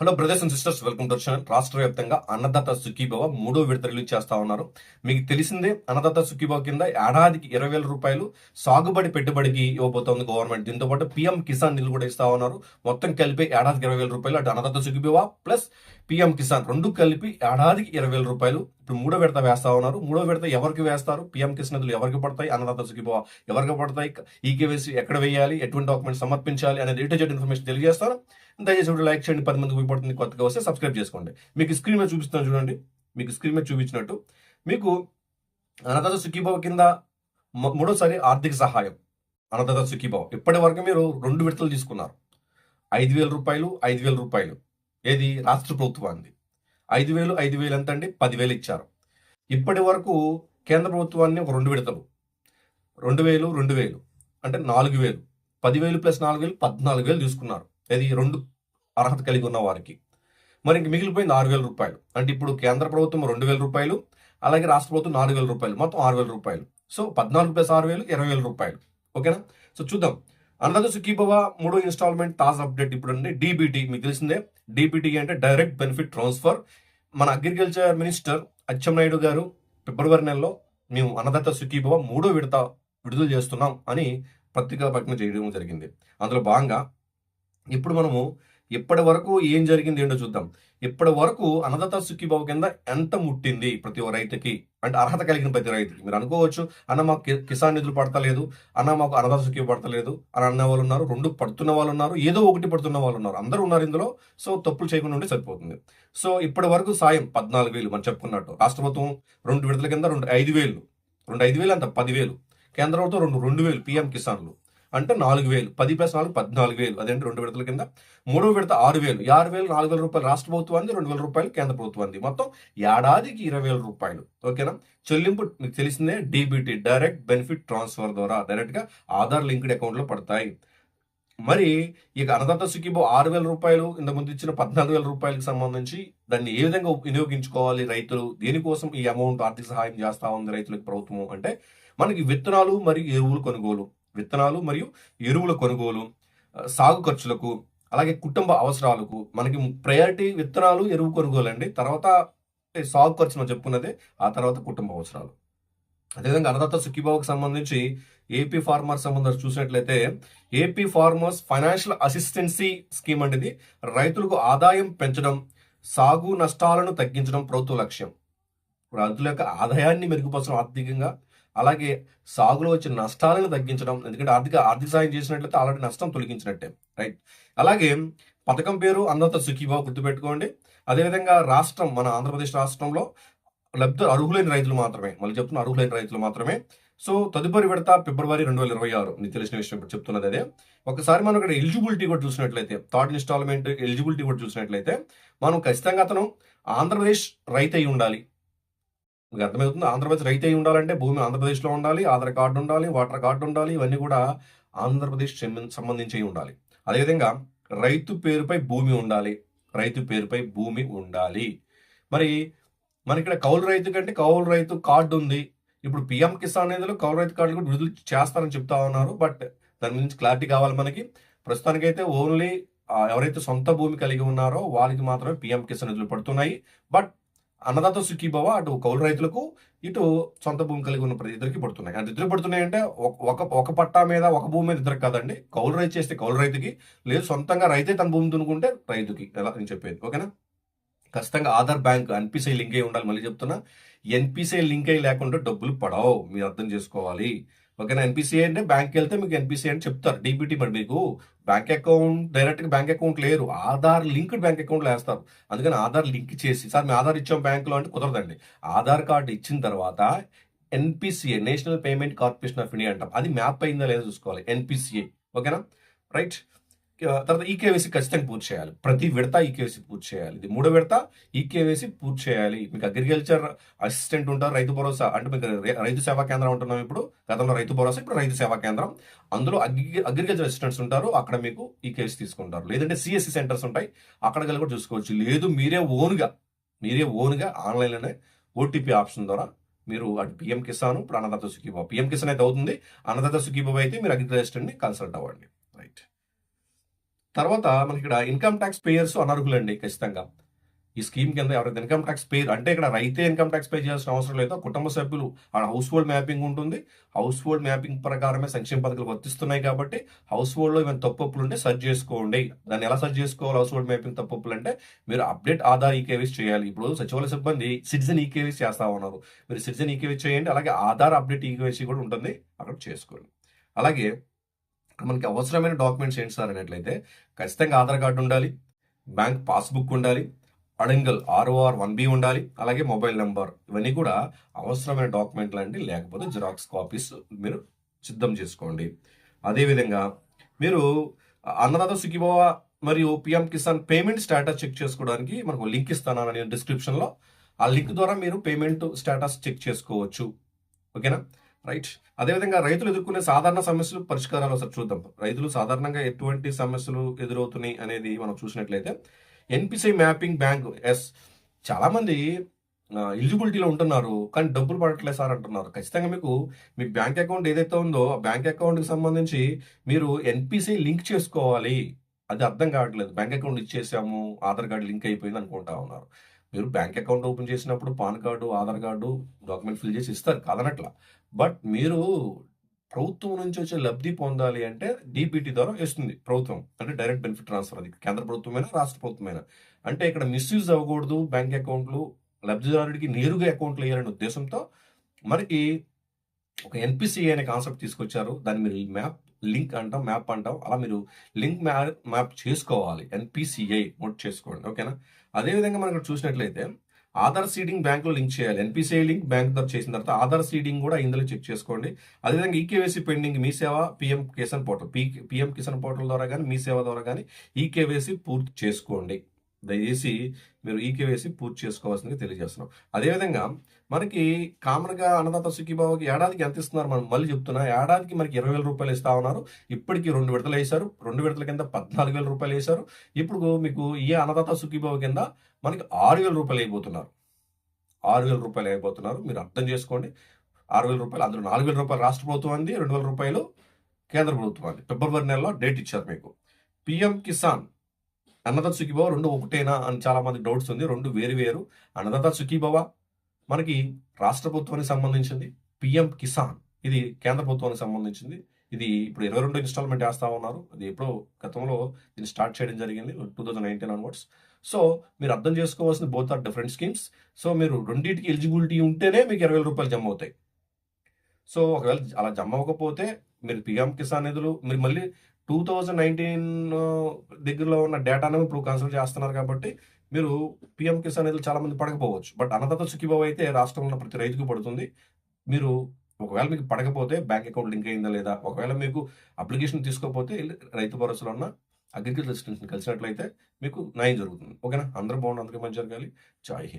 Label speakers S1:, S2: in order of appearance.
S1: Hello brothers and sisters, welcome to channel. రాష్ట్ర వ్యాప్తంగా అన్నదాత సుఖీభవ మూడో విడత రిలీజ్ చేస్తా ఉన్నారు. మీకు తెలిసిందే, అన్నదాత సుఖీభవ కింద ఏడాదికి 20,000 రూపాయలు సాగుబడి పెట్టుబడికి ఇవ్వబోతోంది గవర్నమెంట్. దీంతో పాటు పీఎం కిసాన్ నిధులు కూడా ఇస్తా ఉన్నారు. మొత్తం కలిపి ఏడాదికి 20,000 రూపాయలు. అటు అన్నదాత సుఖీభవ ప్లస్ పీఎం కిసాన్ రెండు కలిపి ఏడాదికి 20,000 రూపాయలు. ఇప్పుడు మూడో విడత వేస్తా ఉన్నారు. మూడో విడత ఎవరికి వేస్తారు, పీఎం కిసాన్ నిధులు ఎవరికి పడతాయి, అన్నదాత సుఖీభవ ఎవరికి పడతాయి, ఈకేవైసీ ఎక్కడ వేయాలి, ఎటువంటి డాక్యుమెంట్స్ సమర్పించాలి అనేది A to Z ఇన్ఫర్మేషన్ తెలియజేస్తారు. దయచేసి వీడియో లైక్ చేయండి, 10 మందికి ఉపయోగపడుతుంది. కొత్తగా వస్తే సబ్స్క్రైబ్ చేసుకోండి. మీకు స్క్రీన్ మీద చూపిస్తాను చూడండి. మీకు స్క్రీన్ మీద చూపించినట్టు మీకు అన్నదాత సుఖీభవ కింద మూడోసారి ఆర్థిక సహాయం. అన్నదాత సుఖీభవ ఇప్పటి వరకు మీరు 2 విడతలు తీసుకున్నారు. 5,000 రూపాయలు 5,000 రూపాయలు. ఏది రాష్ట్ర ప్రభుత్వాన్ని 5,000 5,000 ఎంత అండి, 10,000 ఇచ్చారు. ఇప్పటి వరకు కేంద్ర ప్రభుత్వాన్ని ఒక 2 విడతలు 2,000 2,000 అంటే 4,000, 10,000 ప్లస్ 4,000 14,000 తీసుకున్నారు. ఇది 2 అర్హత కలిగి ఉన్న వారికి. మరి ఇంక మిగిలిపోయింది 6,000 రూపాయలు. అంటే ఇప్పుడు కేంద్ర ప్రభుత్వం 2,000 రూపాయలు, అలాగే రాష్ట్ర ప్రభుత్వం 4,000 రూపాయలు, మొత్తం 6,000 రూపాయలు. సో 14 ప్లస్ 6,000 20,000 రూపాయలు. ఓకేనా? సో చూద్దాం. అన్నదాత సుఖీభవ మూడో ఇన్స్టాల్మెంట్ తాజా అప్డేట్ ఇప్పుడు అండి. డీబీటీ మీకు తెలిసిందే. డీబీటీ అంటే డైరెక్ట్ బెనిఫిట్ ట్రాన్స్ఫర్. మన అగ్రికల్చర్ మినిస్టర్ అచ్చెన్నాయుడు గారు ఫిబ్రవరి నెలలో మేము అన్నదాత సుఖీభవ మూడో విడత విడుదల చేస్తున్నాం అని పత్రికా ప్రకటన చేయడం జరిగింది. అందులో భాగంగా ఇప్పుడు మనము ఇప్పటి వరకు ఏం జరిగింది ఏంటో చూద్దాం. ఇప్పటి వరకు అన్నదాత సుఖీభవ కింద ఎంత ముట్టింది ప్రతి రైతుకి, అంటే అర్హత కలిగిన ప్రతి రైతుకి. మీరు అనుకోవచ్చు, అన్న మాకు కిసాన్ నిధులు పడతలేదు, అన్న మాకు అన్నదాత సుఖీభవ పడతలేదు అని అన్న వాళ్ళు ఉన్నారు, 2 పడుతున్న వాళ్ళు ఉన్నారు, ఏదో ఒకటి పడుతున్న వాళ్ళు ఉన్నారు, అందరూ ఉన్నారు ఇందులో. సో తప్పులు చేయకుండా ఉంటే సరిపోతుంది. సో ఇప్పటి వరకు సాయం 14,000 మనం చెప్పుకున్నట్టు. రాష్ట్ర ప్రభుత్వం 2 విడతల కింద 5,000 అంత 10,000. కేంద్ర ప్రభుత్వం 2,000 పీఎం కిసాన్లు అంటే 4,000. 10 ప్లస్ 4 14,000. అదేంటి 2 విడతల కింద. మూడో విడత 6,000. 6,000 4,000 రూపాయలు రాష్ట్ర ప్రభుత్వానికి, 2,000 రూపాయలు కేంద్ర ప్రభుత్వానికి. మొత్తం ఏడాదికి 20,000 రూపాయలు. ఓకేనా? చెల్లింపు మీకు తెలిసిందే, డీబీటీ డైరెక్ట్ బెనిఫిట్ ట్రాన్స్ఫర్ ద్వారా డైరెక్ట్ గా ఆధార్ లింక్డ్ అకౌంట్ లో పడతాయి. మరి ఇక అన్నదాత సుఖీభవ 6,000 రూపాయలు ఇంతకుముందు ఇచ్చిన 14,000 రూపాయలకు సంబంధించి దాన్ని ఏ విధంగా వినియోగించుకోవాలి రైతులు, దేనికోసం ఈ అమౌంట్ ఆర్థిక సహాయం చేస్తా ఉంది రైతులకు ప్రభుత్వం అంటే, మనకి విత్తనాలు మరియు ఎరువులు కొనుగోలు, సాగు ఖర్చులకు, అలాగే కుటుంబ అవసరాలకు మనకి ప్రయారిటీ విత్తనాలు, ఎరువు కొనుగోలు అండి. తర్వాత సాగు ఖర్చు మనం చెప్పుకున్నదే, ఆ తర్వాత కుటుంబ అవసరాలు. అదేవిధంగా అన్నదాత సుఖీభావకు సంబంధించి ఏపీ ఫార్మర్స్ సంబంధించి చూసినట్లయితే, AP farmers financial assistance scheme అనేది రైతులకు ఆదాయం పెంచడం, సాగు నష్టాలను తగ్గించడం ప్రభుత్వ లక్ష్యం. రైతుల యొక్క ఆదాయాన్ని మెరుగుపరచడం ఆర్థికంగా, అలాగే సాగులో వచ్చిన నష్టాలను తగ్గించడం. ఎందుకంటే ఆర్థిక సాయం చేసినట్లయితే ఆల్రెడీ నష్టం తొలగించినట్టే, రైట్? అలాగే పథకం పేరు అన్నదాత సుఖీభావ, గుర్తుపెట్టుకోండి. అదేవిధంగా రాష్ట్రం, మన ఆంధ్రప్రదేశ్ రాష్ట్రంలో అర్హులైన రైతులు మాత్రమే, మళ్ళీ చెప్తున్నా, అర్హులైన రైతులు మాత్రమే. సో తదుపరి విడత ఫిబ్రవరి 2026. నీకు తెలిసిన విషయం ఇప్పుడు చెప్తున్నది అదే. ఒకసారి మనం ఇక్కడ ఎలిజిబిలిటీ కూడా చూసినట్లయితే, థర్డ్ ఇన్స్టాల్మెంట్ ఎలిజిబిలిటీ కూడా చూసినట్లయితే, మనం ఖచ్చితంగా అతను ఆంధ్రప్రదేశ్ రైతు అయి ఉండాలి. మీకు అర్థమవుతుంది. ఆంధ్రప్రదేశ్ రైతు అయి ఉండాలంటే భూమి ఆంధ్రప్రదేశ్లో ఉండాలి, ఆధార్ కార్డు ఉండాలి, వాటర్ కార్డు ఉండాలి, ఇవన్నీ కూడా ఆంధ్రప్రదేశ్ సంబంధించి ఉండాలి. అదేవిధంగా రైతు పేరుపై భూమి ఉండాలి, మరి మనకి ఇక్కడ కౌలు రైతు కంటే కౌలు రైతు కార్డు ఉంది. ఇప్పుడు పిఎం కిసాన్ నిధులు కౌలు రైతు కార్డు కూడా విడుదల చేస్తారని చెప్తా ఉన్నారు. బట్ దాని గురించి క్లారిటీ కావాలి మనకి. ప్రస్తుతానికైతే ఓన్లీ ఎవరైతే సొంత భూమి కలిగి ఉన్నారో వాళ్ళకి మాత్రమే పిఎం కిసాన్ నిధులు పడుతున్నాయి. బట్ అన్నదాత సుఖీభవ అటు కౌలు రైతులకు, ఇటు సొంత భూమి కలిగి ఉన్న ప్రతి ఇద్దరికి పడుతున్నాయి. అంటే ఇద్దరు పడుతున్నాయి అంటే ఒక పట్టా మీద, ఒక భూమి మీద ఇద్దరు కాదండి. కౌలు రైతు చేస్తే కౌలు రైతుకి, లేదు సొంతంగా రైతే తన భూమి దున్నుకుంటే రైతుకి. ఎలా అని చెప్పేది. ఓకేనా? ఖచ్చితంగా ఆధార్ బ్యాంక్ ఎన్పిసిఐ లింక్ అయి ఉండాలి. మళ్ళీ చెప్తున్నా, ఎన్పిసిఐ లింక్ అయి లేకుండా డబ్బులు పడవు, మీరు అర్థం చేసుకోవాలి. ఓకేనా? ఎన్పిసిఐ అంటే బ్యాంక్కి వెళ్తే మీకు ఎన్పిసిఐ అని చెప్తారు. డీబీటీ మరి మీకు బ్యాంక్ అకౌంట్, డైరెక్ట్గా బ్యాంక్ అకౌంట్ లేరు, ఆధార్ లింక్డ్ బ్యాంక్ అకౌంట్లో వేస్తారు. అందుకని ఆధార్ లింక్ చేసి, సార్ మీ ఆధార్ ఇచ్చాం బ్యాంకులో అంటే కుదరదండి. ఆధార్ కార్డు ఇచ్చిన తర్వాత NPCI, national payment corporation of India అంటాం, అది మ్యాప్ అయిందా లేదా చూసుకోవాలి, ఎన్పిసిఐ. ఓకేనా? రైట్. తర్వాత ఈకేవైసీ ఖచ్చితంగా పూర్తి చేయాలి. ప్రతి విడత ఈకేవైసీ పూర్తి చేయాలి. ఇది మూడో విడత ఈకేవైసీ పూర్తి చేయాలి. మీకు అగ్రికల్చర్ అసిస్టెంట్ ఉంటారు, రైతు భరోసా అంటే మీకు రైతు సేవా కేంద్రం ఉంటున్నాం ఇప్పుడు. గతంలో రైతు భరోసా, ఇప్పుడు రైతు సేవా కేంద్రం. అందులో అగ్రికల్చర్ అసిస్టెంట్స్ ఉంటారు, అక్కడ మీకు ఈకేవైసీ తీసుకుంటారు. లేదంటే సిఎస్సి సెంటర్స్ ఉంటాయి, అక్కడ కలిగి కూడా చూసుకోవచ్చు. లేదు మీరే ఓన్గా ఆన్లైన్లోనే ఓటీపీ ఆప్షన్ ద్వారా మీరు అటు పిఎం కిసాన్, ఇప్పుడు అన్నదాత సుఖీభావ. పిఎం కిసాన్ అయితే అవుతుంది, అన్నదాత సుఖీభావ అయితే మీరు అగ్రికల్చర్ అసిస్టెంట్ని కన్సల్ట్ అవ్వండి. రైట్. తర్వాత మనకి ఇక్కడ ఇన్కమ్ ట్యాక్స్ పేయర్స్ అనర్హులండి ఖచ్చితంగా. ఈ స్కీమ్ కింద ఎవరైతే ఇన్కమ్ ట్యాక్స్ పేర్ అంటే ఇక్కడ రైతే ఇన్కమ్ ట్యాక్స్ పే చేయాల్సిన అవసరం లేదు. కుటుంబ సభ్యులు హౌస్ హోల్డ్ మ్యాపింగ్ ఉంటుంది. హౌస్ హోల్డ్ మ్యాపింగ్ ప్రకారమే సంక్షేమ పథకాలు వర్తిస్తున్నాయి కాబట్టి హౌస్ హోల్డ్లో ఏమైనా తప్పులు ఉంటే సర్చ్ చేసుకోండి. దాన్ని ఎలా సర్చ్ చేసుకోవాలి? హౌస్ హోల్డ్ మ్యాపింగ్ తప్పులు అంటే మీరు అప్డేట్ ఆధార్ ఈకేవైసీ చేయాలి. ఇప్పుడు సచివాలయ సిబ్బంది సిటిజన్ ఈకేవైసీ చేస్తా ఉన్నారు. మీరు సిటిజన్ ఈకేవైసీ చేయండి. అలాగే ఆధార్ అప్డేట్ ఈకేవైసీ కూడా ఉంటుంది, అక్కడ చేసుకోండి. అలాగే మనకి అవసరమైన డాక్యుమెంట్స్ ఏంటి సార్ అన్నట్లయితే ఖచ్చితంగా ఆధార్ కార్డు ఉండాలి, బ్యాంక్ పాస్బుక్ ఉండాలి, అడంగల్ ROR 1B ఉండాలి, అలాగే మొబైల్ నెంబర్. ఇవన్నీ కూడా అవసరమైన డాక్యుమెంట్లు అండి. లేకపోతే జిరాక్స్ కాపీస్ మీరు సిద్ధం చేసుకోండి. అదేవిధంగా మీరు అన్నదాత సుఖీభవ మరియు PM Kisan payment status check చేసుకోవడానికి మనకు లింక్ ఇస్తాను నేను డిస్క్రిప్షన్లో. ఆ లింక్ ద్వారా మీరు పేమెంట్ స్టేటస్ చెక్ చేసుకోవచ్చు. ఓకేనా? రైట్. అదేవిధంగా రైతులు ఎదుర్కొనే సాధారణ సమస్యలు పరిష్కారాలు ఒకసారి చూద్దాం. రైతులు సాధారణంగా ఎటువంటి సమస్యలు ఎదురవుతున్నాయి అనేది మనం చూసినట్లయితే ఎన్పిసిఐ మ్యాపింగ్ బ్యాంక్ చాలా మంది ఎలిజిబిలిటీలో ఉంటున్నారు కానీ డబ్బులు పడట్లేదు సార్ అంటున్నారు. ఖచ్చితంగా మీకు మీ బ్యాంక్ అకౌంట్ ఏదైతే ఉందో ఆ బ్యాంక్ అకౌంట్కి సంబంధించి మీరు ఎన్పిసిఐ లింక్ చేసుకోవాలి. అది అర్థం కావట్లేదు. బ్యాంక్ అకౌంట్ ఇచ్చేసాము, ఆధార్ కార్డు లింక్ అయిపోయింది అనుకుంటా ఉన్నారు. మీరు బ్యాంక్ అకౌంట్ ఓపెన్ చేసినప్పుడు PAN card, Aadhaar card, document fill చేసి ఇస్తారు కాదనట్లా. బట్ మీరు ప్రభుత్వం నుంచి వచ్చే లబ్ధి పొందాలి అంటే డీబీటీ ద్వారా ఇస్తుంది ప్రభుత్వం. అంటే డైరెక్ట్ బెనిఫిట్ ట్రాన్స్ఫర్. అది కేంద్ర ప్రభుత్వమైనా రాష్ట్ర ప్రభుత్వమైనా. అంటే ఇక్కడ మిస్యూజ్ అవ్వకూడదు. బ్యాంక్ అకౌంట్లు లబ్ధిదారుడికి నేరుగా అకౌంట్లు వేయాలనే ఉద్దేశంతో మనకి ఒక ఎన్పిసిఐ అనే కాన్సెప్ట్ తీసుకొచ్చారు. దాన్ని మీరు లింక్ అంటాం, మ్యాప్ అంటాం. అలా మీరు లింక్ మ్యాప్ చేసుకోవాలి. ఎన్పిసిఐ నోట్ చేసుకోండి. ఓకేనా? అదేవిధంగా మనం ఇక్కడ చూసినట్లయితే ఆధార్ సీడింగ్ బ్యాంక్లో లింక్ చేయాలి. ఎన్పిసిఐ లింక్ బ్యాంక్ ద్వారా చేసిన తర్వాత ఆధార్ సీడింగ్ కూడా ఇందులో చెక్ చేసుకోండి. అదేవిధంగా ఈకేవైసీ పెండింగ్ మీ సేవ PM Kisan portal PM Kisan portal ద్వారా కానీ మీ సేవ ద్వారా కానీ ఈకేవైసీ పూర్తి చేసుకోండి. దయచేసి మీరు ఈకేవైసీ పూర్తి చేసుకోవాల్సిందిగా తెలియజేస్తున్నాం. అదేవిధంగా మనకి కామన్గా అన్నదాత సుఖీభావకి ఏడాదికి ఎంత ఇస్తున్నారు? మనం మళ్ళీ చెప్తున్నా, ఏడాదికి మనకి 20,000 రూపాయలు ఇస్తా ఉన్నారు. ఇప్పటికి 2 విడతలు వేశారు. 2 విడతల కింద 14,000 రూపాయలు వేశారు. ఇప్పుడు మీకు ఈ అన్నదాత సుఖీభావ కింద మనకి 6,000 రూపాయలు అయిపోతున్నారు. 6,000 రూపాయలు అయిపోతున్నారు. మీరు అర్థం చేసుకోండి. 6,000 రూపాయలు, అందులో 4,000 రూపాయలు రాష్ట్ర ప్రభుత్వం అంది, 2,000 రూపాయలు కేంద్ర ప్రభుత్వం అంది. ఫిబ్రవరి నెలలో డేట్ ఇచ్చారు మీకు. పిఎం కిసాన్ అన్నదాత సుఖీభవ 2 ఒకటేనా అని చాలా మంది డౌట్స్ ఉంది. 2 వేరు. అన్నదాత సుఖీభవ మనకి రాష్ట్ర ప్రభుత్వానికి సంబంధించింది. పిఎం కిసాన్ ఇది కేంద్ర ప్రభుత్వానికి సంబంధించింది. ఇది ఇప్పుడు 22 ఇన్స్టాల్మెంట్ వేస్తా ఉన్నారు. అది ఎప్పుడో గతంలో దీన్ని స్టార్ట్ చేయడం జరిగింది 2019 ఆన్వర్డ్స్. సో మీరు అర్థం చేసుకోవాల్సిన both are different schemes. So మీరు రెండింటికి ఎలిజిబిలిటీ ఉంటేనే మీకు 20,000 రూపాయలు జమ అవుతాయి. సో ఒకవేళ అలా జమ అవ్వకపోతే మీరు పిఎం కిసాన్ నిధులు మీరు మళ్ళీ 2019 దగ్గరలో ఉన్న డేటాను ఇప్పుడు కన్సల్ట్ చేస్తున్నారు కాబట్టి మీరు పిఎం కిసాన్ నిధులు చాలా మంది పడకపోవచ్చు. బట్ అన్నదాత సుఖీభవ అయితే రాష్ట్రంలో ఉన్న ప్రతి రైతుకు పడుతుంది. మీరు ఒకవేళ మీకు పడకపోతే బ్యాంక్ అకౌంట్ లింక్ అయిందా లేదా, ఒకవేళ మీకు అప్లికేషన్ తీసుకోకపోతే రైతు భరోసాలో ఉన్న అగ్రికల్చర్ అసిస్టెంట్ని కలిసినట్లయితే మీకు న్యాయం జరుగుతుంది. ఓకేనా? అందరూ బాగుండి, అందరికీ మంచి జరగాలి. జై హింద్.